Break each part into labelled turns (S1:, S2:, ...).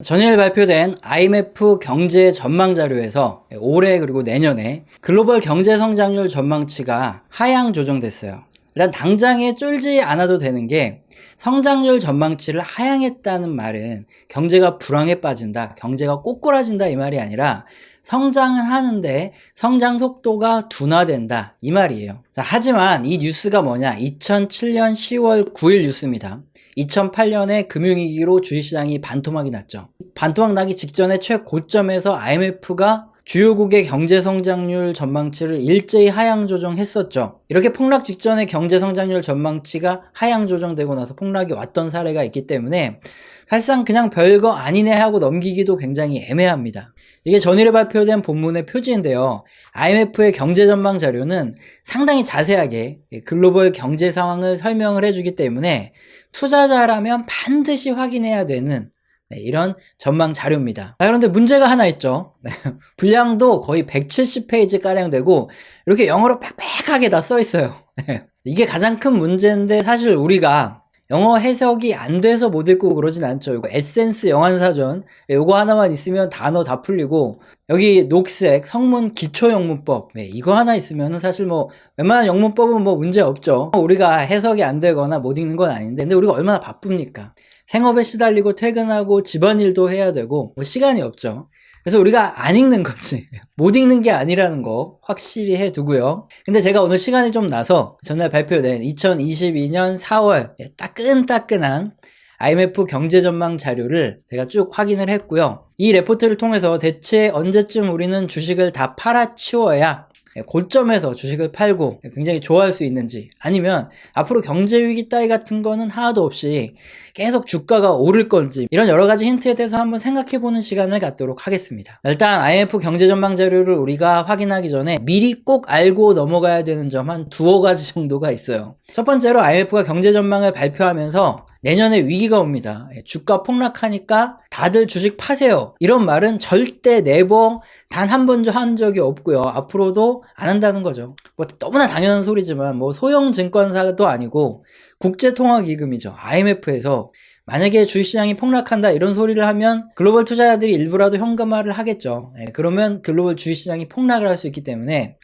S1: 전일 발표된 IMF 경제 전망 자료에서 올해 그리고 내년에 글로벌 경제 성장률 전망치가 하향 조정됐어요. 일단 당장에 쫄지 않아도 되는 게 성장률 전망치를 하향했다는 말은 경제가 불황에 빠진다, 경제가 꼬꾸라진다 이 말이 아니라 성장은 하는데 성장 속도가 둔화된다 이 말이에요. 자, 하지만 이 뉴스가 뭐냐? 2007년 10월 9일 뉴스입니다. 2008년에 금융위기로 주식시장이 반토막이 났죠. 반토막 나기 직전에 최고점에서 IMF가 주요국의 경제성장률 전망치를 일제히 하향 조정했었죠. 이렇게 폭락 직전에 경제성장률 전망치가 하향 조정되고 나서 폭락이 왔던 사례가 있기 때문에 사실상 그냥 별거 아니네 하고 넘기기도 굉장히 애매합니다. 이게 전일에 발표된 본문의 표지인데요. IMF의 경제 전망 자료는 상당히 자세하게 글로벌 경제 상황을 설명을 해주기 때문에 투자자라면 반드시 확인해야 되는 이런 전망 자료입니다. 그런데 문제가 하나 있죠. 분량도 거의 170페이지가량 되고 이렇게 영어로 빽빽하게 다 써 있어요. 이게 가장 큰 문제인데 사실 우리가 영어 해석이 안 돼서 못 읽고 그러진 않죠. 이거 에센스 영한사전 이거 하나만 있으면 단어 다 풀리고, 여기 녹색 성문 기초영문법 이거 하나 있으면 사실 뭐 웬만한 영문법은 뭐 문제 없죠. 우리가 해석이 안 되거나 못 읽는 건 아닌데, 근데 우리가 얼마나 바쁩니까? 생업에 시달리고 퇴근하고 집안일도 해야 되고 뭐 시간이 없죠. 그래서 우리가 안 읽는 거지 못 읽는 게 아니라는 거 확실히 해두고요. 근데 제가 오늘 시간이 좀 나서 전날 발표된 2022년 4월 따끈따끈한 IMF 경제전망 자료를 제가 쭉 확인을 했고요. 이 레포트를 통해서 대체 언제쯤 우리는 주식을 다 팔아치워야 고점에서 주식을 팔고 굉장히 좋아할 수 있는지, 아니면 앞으로 경제위기 따위 같은 거는 하나도 없이 계속 주가가 오를 건지, 이런 여러 가지 힌트에 대해서 한번 생각해보는 시간을 갖도록 하겠습니다. 일단 IMF 경제전망 자료를 우리가 확인하기 전에 미리 꼭 알고 넘어가야 되는 점 한 두어 가지 정도가 있어요. 첫 번째로 IMF가 경제전망을 발표하면서 내년에 위기가 옵니다. 주가 폭락하니까 다들 주식 파세요, 이런 말은 절대 네버 단 한 번도 한 적이 없고요. 앞으로도 안 한다는 거죠. 뭐 너무나 당연한 소리지만 뭐 소형 증권사도 아니고 국제통화기금이죠. IMF에서 만약에 주식시장이 폭락한다 이런 소리를 하면 글로벌 투자자들이 일부라도 현금화를 하겠죠. 그러면 글로벌 주식시장이 폭락을 할 수 있기 때문에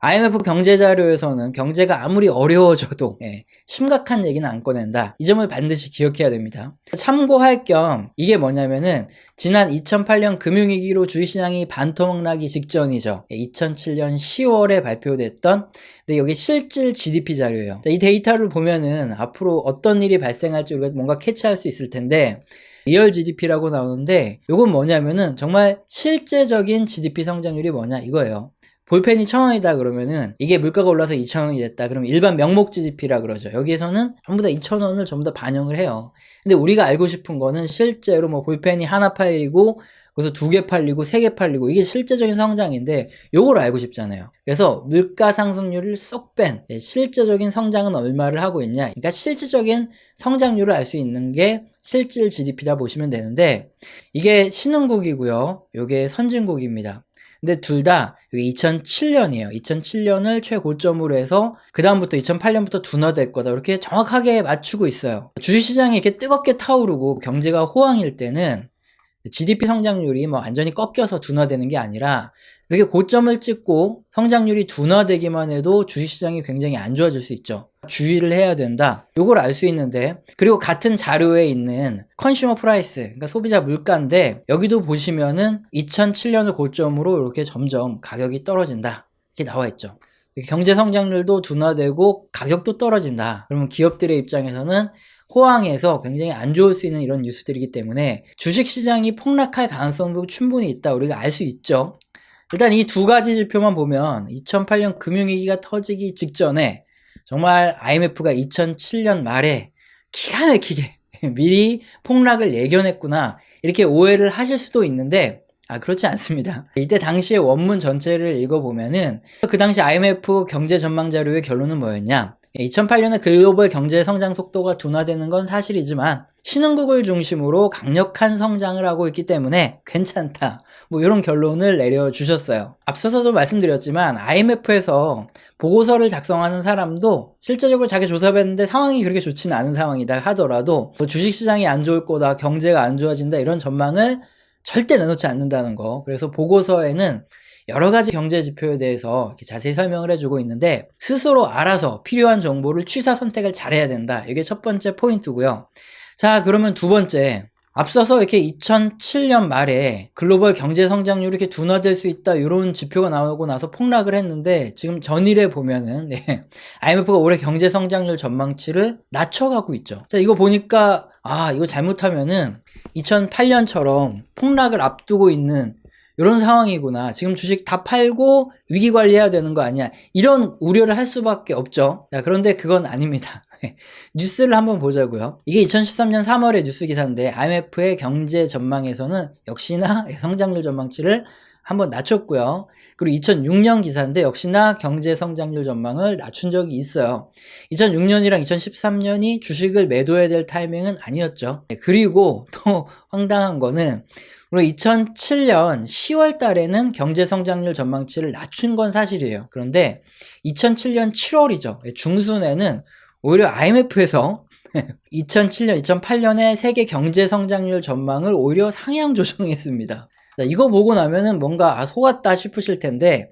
S1: IMF 경제자료에서는 경제가 아무리 어려워져도 심각한 얘기는 안 꺼낸다. 이 점을 반드시 기억해야 됩니다. 참고할 겸 이게 뭐냐면은 지난 2008년 금융위기로 주식시장이 반토막 나기 직전이죠. 2007년 10월에 발표됐던, 근데 여기 실질 GDP 자료예요. 이 데이터를 보면은 앞으로 어떤 일이 발생할지 우리가 뭔가 캐치할 수 있을 텐데, 리얼 GDP라고 나오는데 이건 뭐냐면은 정말 실제적인 GDP 성장률이 뭐냐 이거예요. 볼펜이 1,000원이다 그러면은 이게 물가가 올라서 2,000원이 됐다 그러면 일반 명목 GDP라 그러죠. 여기에서는 전부 다 2,000원을 전부 다 반영을 해요. 근데 우리가 알고 싶은 거는 실제로 뭐 볼펜이 하나 팔리고 그래서 2개 팔리고 3개 팔리고 이게 실제적인 성장인데 요걸 알고 싶잖아요. 그래서 물가 상승률을 쏙 뺀 실제적인 성장은 얼마를 하고 있냐, 그러니까 실질적인 성장률을 알 수 있는 게 실질 GDP다 보시면 되는데, 이게 신흥국이고요, 요게 선진국입니다. 근데 둘 다 2007년이에요. 2007년을 최고점으로 해서 그 다음부터 2008년부터 둔화될 거다, 이렇게 정확하게 맞추고 있어요. 주식시장이 이렇게 뜨겁게 타오르고 경제가 호황일 때는 GDP 성장률이 뭐 완전히 꺾여서 둔화되는 게 아니라 이렇게 고점을 찍고 성장률이 둔화되기만 해도 주식시장이 굉장히 안 좋아질 수 있죠. 주의를 해야 된다, 요걸 알 수 있는데, 그리고 같은 자료에 있는 컨슈머 프라이스, 그러니까 소비자 물가인데 여기도 보시면은 2007년을 고점으로 이렇게 점점 가격이 떨어진다 이렇게 나와 있죠. 경제 성장률도 둔화되고 가격도 떨어진다. 그러면 기업들의 입장에서는 호황에서 굉장히 안 좋을 수 있는 이런 뉴스들이기 때문에 주식시장이 폭락할 가능성도 충분히 있다, 우리가 알 수 있죠. 일단 이 두 가지 지표만 보면 2008년 금융위기가 터지기 직전에 정말 IMF가 2007년 말에 기가 막히게 미리 폭락을 예견했구나 이렇게 오해를 하실 수도 있는데, 그렇지 않습니다. 이때 당시의 원문 전체를 읽어보면은 그 당시 IMF 경제 전망 자료의 결론은 뭐였냐, 2008년에 글로벌 경제 성장 속도가 둔화되는 건 사실이지만 신흥국을 중심으로 강력한 성장을 하고 있기 때문에 괜찮다. 뭐 이런 결론을 내려주셨어요. 앞서서도 말씀드렸지만 IMF에서 보고서를 작성하는 사람도 실제적으로 자기 조사했는데 상황이 그렇게 좋지는 않은 상황이다 하더라도 뭐 주식시장이 안 좋을 거다, 경제가 안 좋아진다 이런 전망을 절대 내놓지 않는다는 거. 그래서 보고서에는 여러 가지 경제 지표에 대해서 이렇게 자세히 설명을 해주고 있는데 스스로 알아서 필요한 정보를 취사 선택을 잘해야 된다. 이게 첫 번째 포인트고요. 자, 그러면 두 번째. 앞서서 이렇게 2007년 말에 글로벌 경제 성장률이 이렇게 둔화될 수 있다 이런 지표가 나오고 나서 폭락을 했는데 지금 전일에 보면은 IMF가 올해 경제 성장률 전망치를 낮춰가고 있죠. 자, 이거 보니까 이거 잘못하면은 2008년처럼 폭락을 앞두고 있는 이런 상황이구나. 지금 주식 다 팔고 위기 관리해야 되는 거 아니야. 이런 우려를 할 수밖에 없죠. 자, 그런데 그건 아닙니다. 뉴스를 한번 보자고요. 이게 2013년 3월의 뉴스 기사인데 IMF의 경제 전망에서는 역시나 성장률 전망치를 한번 낮췄고요. 그리고 2006년 기사인데 역시나 경제 성장률 전망을 낮춘 적이 있어요. 2006년이랑 2013년이 주식을 매도해야 될 타이밍은 아니었죠. 그리고 또 황당한 거는 그리고 2007년 10월 달에는 경제 성장률 전망치를 낮춘 건 사실이에요. 그런데 2007년 7월이죠. 중순에는 오히려 IMF에서 2007년, 2008년에 세계 경제 성장률 전망을 오히려 상향 조정했습니다. 자, 이거 보고 나면은 뭔가 속았다 싶으실 텐데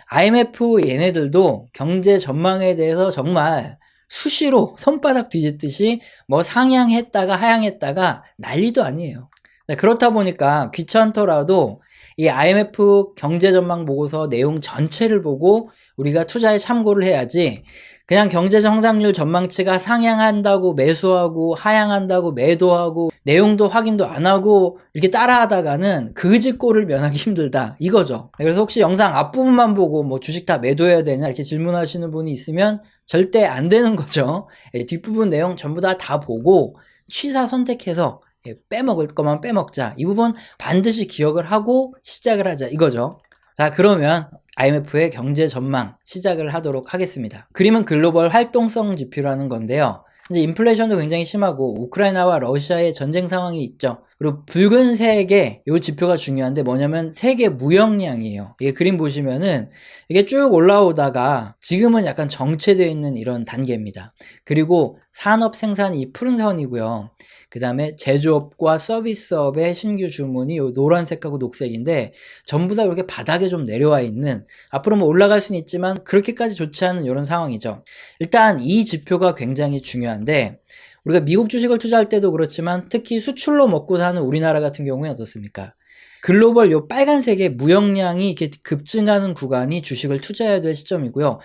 S1: IMF 얘네들도 경제 전망에 대해서 정말 수시로 손바닥 뒤집듯이 뭐 상향했다가 하향했다가 난리도 아니에요. 자, 그렇다 보니까 귀찮더라도 이 IMF 경제 전망 보고서 내용 전체를 보고 우리가 투자에 참고를 해야지 그냥 경제 성장률 전망치가 상향한다고 매수하고 하향한다고 매도하고 내용도 확인도 안 하고 이렇게 따라하다가는 그지꼴을 면하기 힘들다 이거죠. 그래서 혹시 영상 앞부분만 보고 뭐 주식 다 매도해야 되냐 이렇게 질문하시는 분이 있으면 절대 안 되는 거죠. 뒷부분 내용 전부 다 보고 취사 선택해서 빼먹을 거만 빼먹자. 이 부분 반드시 기억을 하고 시작을 하자 이거죠. 자, 그러면 IMF의 경제 전망 시작을 하도록 하겠습니다. 그림은 글로벌 활동성 지표라는 건데요. 이제 인플레이션도 굉장히 심하고 우크라이나와 러시아의 전쟁 상황이 있죠. 그리고 붉은색의 이 지표가 중요한데 뭐냐면 세계 무역량이에요. 이게 그림 보시면은 이게 쭉 올라오다가 지금은 약간 정체되어 있는 이런 단계입니다. 그리고 산업 생산이 푸른 선이고요. 그 다음에 제조업과 서비스업의 신규 주문이 요 노란색하고 녹색인데 전부 다 이렇게 바닥에 좀 내려와 있는 앞으로 뭐 올라갈 수는 있지만 그렇게까지 좋지 않은 이런 상황이죠. 일단 이 지표가 굉장히 중요한데 우리가 미국 주식을 투자할 때도 그렇지만 특히 수출로 먹고 사는 우리나라 같은 경우에 어떻습니까? 글로벌 요 빨간색의 무역량이 이렇게 급증하는 구간이 주식을 투자해야 될 시점이고요.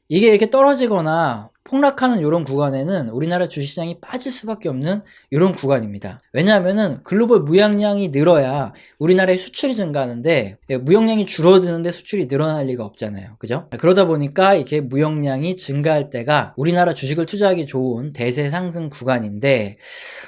S1: 이게 이렇게 떨어지거나 폭락하는 이런 구간에는 우리나라 주식시장이 빠질 수밖에 없는 이런 구간입니다. 왜냐하면은 글로벌 무역량이 늘어야 우리나라의 수출이 증가하는데 무역량이 줄어드는데 수출이 늘어날 리가 없잖아요. 그죠? 그러다 보니까 이렇게 무역량이 증가할 때가 우리나라 주식을 투자하기 좋은 대세 상승 구간인데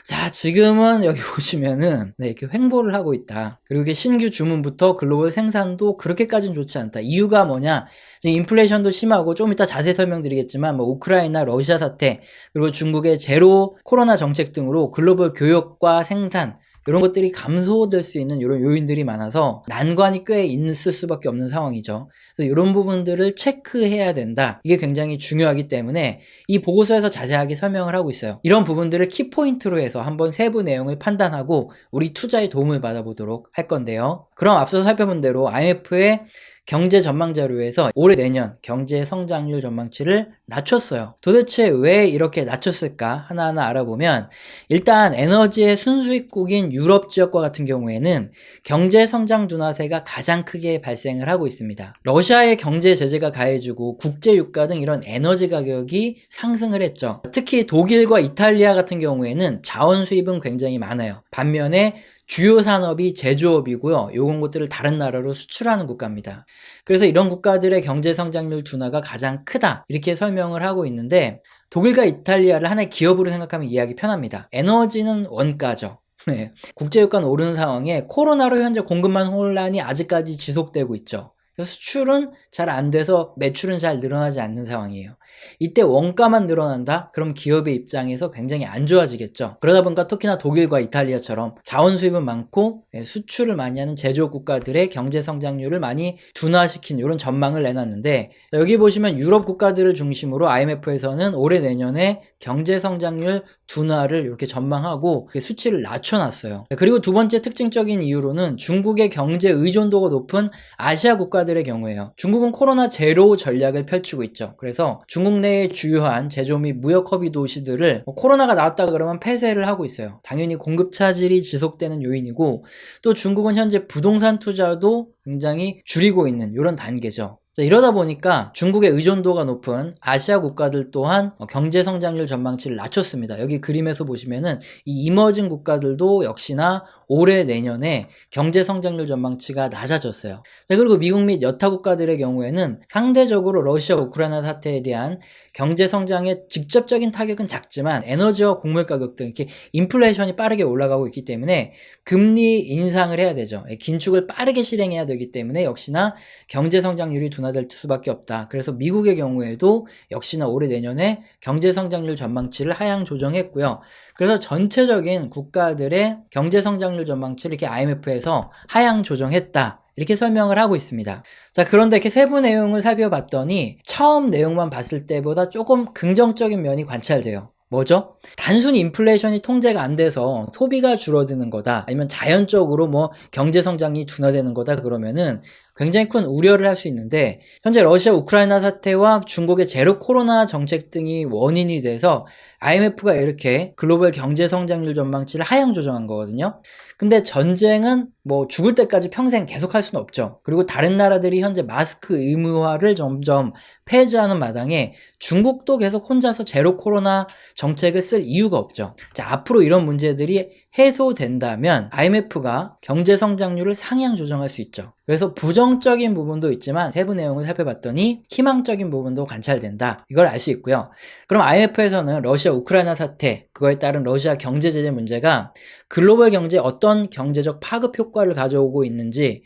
S1: 자, 지금은 여기 보시면은 이렇게 횡보를 하고 있다. 그리고 이게 신규 주문부터 글로벌 생산도 그렇게까지는 좋지 않다. 이유가 뭐냐? 지금 인플레이션도 심하고 좀 이따 자세히 설명드리겠지만 뭐 우크라이나, 러시아 사태 그리고 중국의 제로 코로나 정책 등으로 글로벌 교역과 생산 이런 것들이 감소될 수 있는 이런 요인들이 많아서 난관이 꽤 있을 수밖에 없는 상황이죠. 그래서 이런 부분들을 체크해야 된다. 이게 굉장히 중요하기 때문에 이 보고서에서 자세하게 설명을 하고 있어요. 이런 부분들을 키포인트로 해서 한번 세부 내용을 판단하고 우리 투자에 도움을 받아보도록 할 건데요. 그럼 앞서 살펴본 대로 IMF의 경제 전망 자료에서 올해 내년 경제 성장률 전망치를 낮췄어요. 도대체 왜 이렇게 낮췄을까 하나하나 알아보면 일단 에너지의 순수입국인 유럽 지역과 같은 경우에는 경제 성장 둔화세가 가장 크게 발생을 하고 있습니다. 러시아의 경제 제재가 가해지고 국제 유가 등 이런 에너지 가격이 상승을 했죠. 특히 독일과 이탈리아 같은 경우에는 자원 수입은 굉장히 많아요. 반면에 주요 산업이 제조업이고요. 요런 것들을 다른 나라로 수출하는 국가입니다. 그래서 이런 국가들의 경제 성장률 둔화가 가장 크다. 이렇게 설명을 하고 있는데 독일과 이탈리아를 하나의 기업으로 생각하면 이해하기 편합니다. 에너지는 원가죠. 네. 국제유가는 오르는 상황에 코로나로 현재 공급망 혼란이 아직까지 지속되고 있죠. 그래서 수출은 잘 안 돼서 매출은 잘 늘어나지 않는 상황이에요. 이때 원가만 늘어난다? 그럼 기업의 입장에서 굉장히 안 좋아지겠죠. 그러다 보니까 특히나 독일과 이탈리아처럼 자원 수입은 많고 수출을 많이 하는 제조업 국가들의 경제 성장률을 많이 둔화시킨 이런 전망을 내놨는데, 여기 보시면 유럽 국가들을 중심으로 IMF에서는 올해 내년에 경제 성장률 둔화를 이렇게 전망하고 수치를 낮춰놨어요. 그리고 두 번째 특징적인 이유로는 중국의 경제 의존도가 높은 아시아 국가들의 경우에요. 중국은 코로나 제로 전략을 펼치고 있죠. 그래서 중국 내의 주요한 제조 및 무역 허비 도시들을 코로나가 나왔다 그러면 폐쇄를 하고 있어요. 당연히 공급 차질이 지속되는 요인이고, 또 중국은 현재 부동산 투자도 굉장히 줄이고 있는 이런 단계죠. 이러다 보니까 중국의 의존도가 높은 아시아 국가들 또한 경제 성장률 전망치를 낮췄습니다. 여기 그림에서 보시면은 이 이머징 국가들도 역시나 올해 내년에 경제 성장률 전망치가 낮아졌어요. 그리고 미국 및 여타 국가들의 경우에는 상대적으로 러시아 우크라이나 사태에 대한 경제 성장의 직접적인 타격은 작지만 에너지와 곡물 가격 등 이렇게 인플레이션이 빠르게 올라가고 있기 때문에 금리 인상을 해야 되죠. 긴축을 빠르게 실행해야 되기 때문에 역시나 경제 성장률이 둔화될 수밖에 없다. 그래서 미국의 경우에도 역시나 올해 내년에 경제 성장률 전망치를 하향 조정했고요. 그래서 전체적인 국가들의 경제 성장률 전망치를 이렇게 IMF에서 하향 조정했다. 이렇게 설명을 하고 있습니다. 자, 그런데 이렇게 세부 내용을 살펴봤더니 처음 내용만 봤을 때보다 조금 긍정적인 면이 관찰돼요. 뭐죠? 단순히 인플레이션이 통제가 안 돼서 소비가 줄어드는 거다, 아니면 자연적으로 뭐 경제 성장이 둔화되는 거다 그러면은 굉장히 큰 우려를 할 수 있는데, 현재 러시아 우크라이나 사태와 중국의 제로 코로나 정책 등이 원인이 돼서 IMF가 이렇게 글로벌 경제 성장률 전망치를 하향 조정한 거거든요. 근데 전쟁은 뭐 죽을 때까지 평생 계속 할 수는 없죠. 그리고 다른 나라들이 현재 마스크 의무화를 점점 폐지하는 마당에 중국도 계속 혼자서 제로 코로나 정책을 쓸 이유가 없죠. 자, 앞으로 이런 문제들이 해소된다면 IMF가 경제 성장률을 상향 조정할 수 있죠. 그래서 부정적인 부분도 있지만 세부 내용을 살펴봤더니 희망적인 부분도 관찰된다, 이걸 알 수 있고요. 그럼 IMF에서는 러시아 우크라이나 사태, 그거에 따른 러시아 경제 제재 문제가 글로벌 경제에 어떤 경제적 파급 효과를 가져오고 있는지,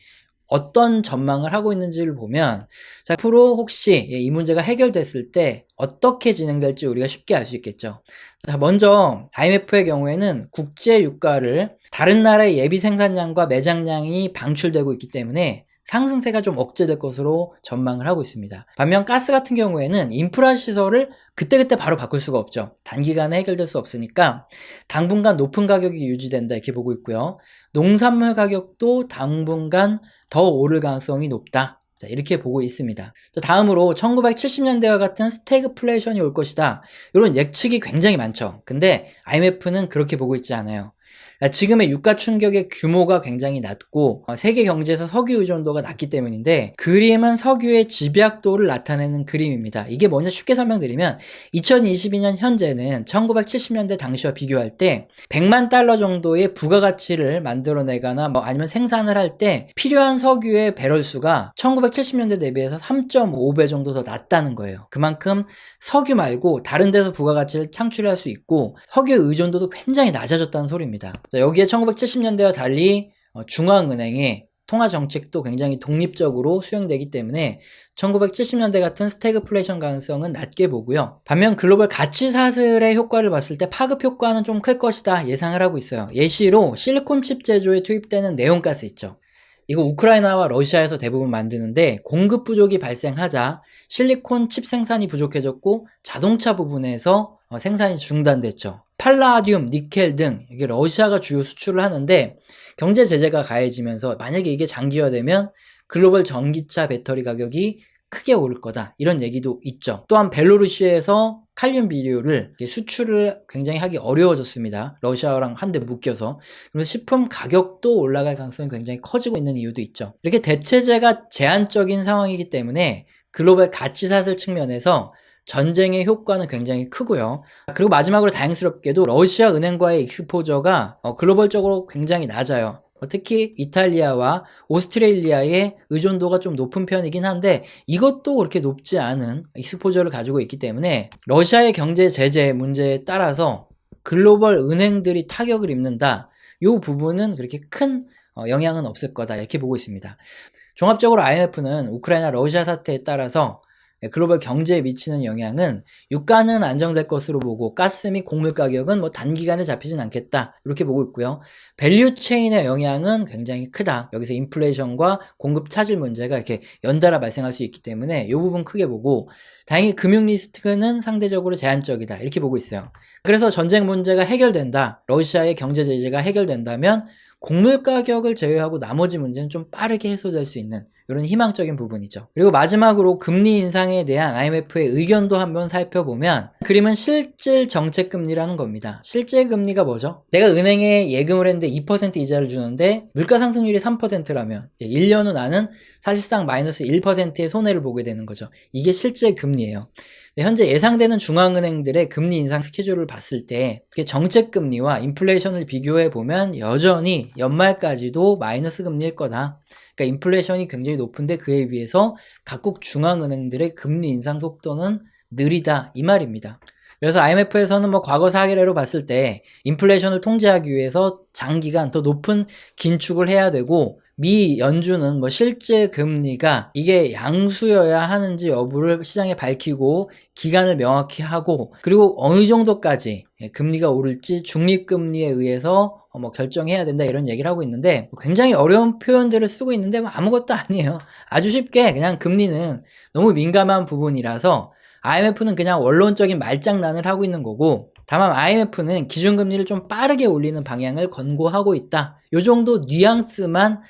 S1: 어떤 전망을 하고 있는지를 보면, 자, 앞으로 혹시 이 문제가 해결됐을 때 어떻게 진행될지 우리가 쉽게 알 수 있겠죠. 자, 먼저 IMF의 경우에는 국제 유가를 다른 나라의 예비 생산량과 매장량이 방출되고 있기 때문에 상승세가 좀 억제될 것으로 전망을 하고 있습니다. 반면 가스 같은 경우에는 인프라 시설을 그때그때 바로 바꿀 수가 없죠. 단기간에 해결될 수 없으니까 당분간 높은 가격이 유지된다, 이렇게 보고 있고요. 농산물 가격도 당분간 더 오를 가능성이 높다, 자, 이렇게 보고 있습니다. 자, 다음으로 1970년대와 같은 스태그플레이션이 올 것이다, 이런 예측이 굉장히 많죠. 근데 IMF는 그렇게 보고 있지 않아요. 지금의 유가 충격의 규모가 굉장히 낮고 세계 경제에서 석유 의존도가 낮기 때문인데, 그림은 석유의 집약도를 나타내는 그림입니다. 이게 뭐냐, 쉽게 설명드리면 2022년 현재는 1970년대 당시와 비교할 때 100만 달러 정도의 부가가치를 만들어내거나 아니면 생산을 할 때 필요한 석유의 배럴 수가 1970년대 대비해서 3.5배 정도 더 낮다는 거예요. 그만큼 석유 말고 다른 데서 부가가치를 창출할 수 있고 석유의 의존도도 굉장히 낮아졌다는 소리입니다. 여기에 1970년대와 달리 중앙은행의 통화 정책도 굉장히 독립적으로 수행되기 때문에 1970년대 같은 스태그플레이션 가능성은 낮게 보고요. 반면 글로벌 가치 사슬의 효과를 봤을 때 파급 효과는 좀 클 것이다 예상을 하고 있어요. 예시로 실리콘칩 제조에 투입되는 네온가스 있죠. 이거 우크라이나와 러시아에서 대부분 만드는데 공급 부족이 발생하자 실리콘 칩 생산이 부족해졌고 자동차 부분에서 생산이 중단됐죠. 팔라듐, 니켈 등 이게 러시아가 주요 수출을 하는데 경제 제재가 가해지면서 만약에 이게 장기화되면 글로벌 전기차 배터리 가격이 크게 오를 거다, 이런 얘기도 있죠. 또한 벨로루시에서 칼륨 비료를 수출을 굉장히 하기 어려워졌습니다. 러시아랑 한데 묶여서. 그래서 식품 가격도 올라갈 가능성이 굉장히 커지고 있는 이유도 있죠. 이렇게 대체제가 제한적인 상황이기 때문에 글로벌 가치사슬 측면에서 전쟁의 효과는 굉장히 크고요. 그리고 마지막으로 다행스럽게도 러시아 은행과의 익스포저가 글로벌적으로 굉장히 낮아요. 특히 이탈리아와 오스트레일리아의 의존도가 좀 높은 편이긴 한데 이것도 그렇게 높지 않은 익스포저를 가지고 있기 때문에 러시아의 경제 제재 문제에 따라서 글로벌 은행들이 타격을 입는다, 이 부분은 그렇게 큰 영향은 없을 거다, 이렇게 보고 있습니다. 종합적으로 IMF는 우크라이나 러시아 사태에 따라서 글로벌 경제에 미치는 영향은 유가는 안정될 것으로 보고 가스 및 곡물 가격은 뭐 단기간에 잡히진 않겠다 이렇게 보고 있고요. 밸류 체인의 영향은 굉장히 크다. 여기서 인플레이션과 공급 차질 문제가 이렇게 연달아 발생할 수 있기 때문에 이 부분 크게 보고, 다행히 금융 리스크는 상대적으로 제한적이다 이렇게 보고 있어요. 그래서 전쟁 문제가 해결된다, 러시아의 경제 제재가 해결된다면 곡물 가격을 제외하고 나머지 문제는 좀 빠르게 해소될 수 있는 이런 희망적인 부분이죠. 그리고 마지막으로 금리 인상에 대한 IMF의 의견도 한번 살펴보면, 그림은 실질 정책 금리라는 겁니다. 실제 금리가 뭐죠? 내가 은행에 예금을 했는데 2% 이자를 주는데 물가 상승률이 3%라면 1년 후 나는 사실상 마이너스 1%의 손해를 보게 되는 거죠. 이게 실제 금리예요. 현재 예상되는 중앙은행들의 금리 인상 스케줄을 봤을 때 정책 금리와 인플레이션을 비교해 보면 여전히 연말까지도 마이너스 금리일 거다. 그러니까 인플레이션이 굉장히 높은데 그에 비해서 각국 중앙은행들의 금리 인상 속도는 느리다 이 말입니다. 그래서 IMF에서는 뭐 과거 사례로 봤을 때 인플레이션을 통제하기 위해서 장기간 더 높은 긴축을 해야 되고, 미 연준은 뭐 실제 금리가 이게 양수여야 하는지 여부를 시장에 밝히고 기간을 명확히 하고, 그리고 어느 정도까지 금리가 오를지 중립금리에 의해서 뭐 결정해야 된다 이런 얘기를 하고 있는데, 굉장히 어려운 표현들을 쓰고 있는데 뭐 아무것도 아니에요. 아주 쉽게 그냥 금리는 너무 민감한 부분이라서 IMF는 그냥 원론적인 말장난을 하고 있는 거고, 다만 IMF는 기준금리를 좀 빠르게 올리는 방향을 권고하고 있다. 요 정도 뉘앙스만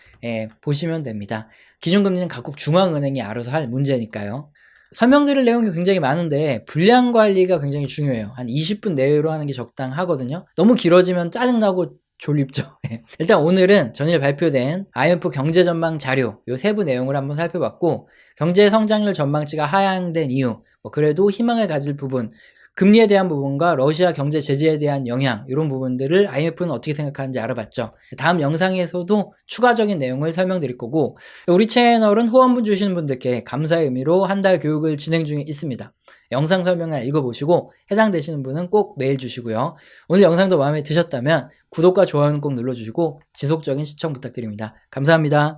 S1: 보시면 됩니다. 기준금리는 각국 중앙은행이 알아서 할 문제니까요. 설명드릴 내용이 굉장히 많은데 분량 관리가 굉장히 중요해요. 한 20분 내외로 하는 게 적당하거든요. 너무 길어지면 짜증나고 졸립죠. 일단 오늘은 전일 발표된 IMF 경제 전망 자료 요 세부 내용을 한번 살펴봤고, 경제 성장률 전망치가 하향된 이유, 그래도 희망을 가질 부분, 금리에 대한 부분과 러시아 경제 제재에 대한 영향, 이런 부분들을 IMF는 어떻게 생각하는지 알아봤죠. 다음 영상에서도 추가적인 내용을 설명드릴 거고, 우리 채널은 후원분 주시는 분들께 감사의 의미로 한 달 교육을 진행 중에 있습니다. 영상 설명을 읽어보시고 해당되시는 분은 꼭 메일 주시고요. 오늘 영상도 마음에 드셨다면 구독과 좋아요는 꼭 눌러주시고 지속적인 시청 부탁드립니다. 감사합니다.